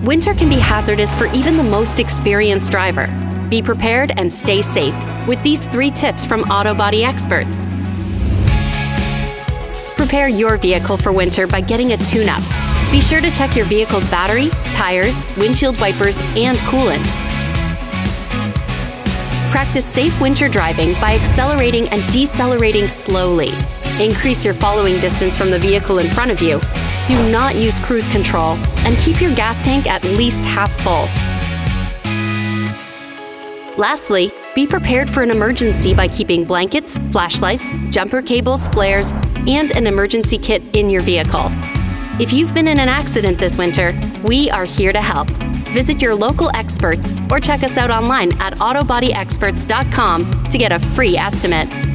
Winter can be hazardous for even the most experienced driver. Be prepared and stay safe with these 3 tips from Auto Body Xperts. Prepare your vehicle for winter by getting a tune-up. Be sure to check your vehicle's battery, tires, windshield wipers, and coolant. Practice safe winter driving by accelerating and decelerating slowly. Increase your following distance from the vehicle in front of you. Do not use cruise control, and keep your gas tank at least half full. Lastly, be prepared for an emergency by keeping blankets, flashlights, jumper cables, flares, and an emergency kit in your vehicle. If you've been in an accident this winter, we are here to help. Visit your local experts or check us out online at autobodyexperts.com to get a free estimate.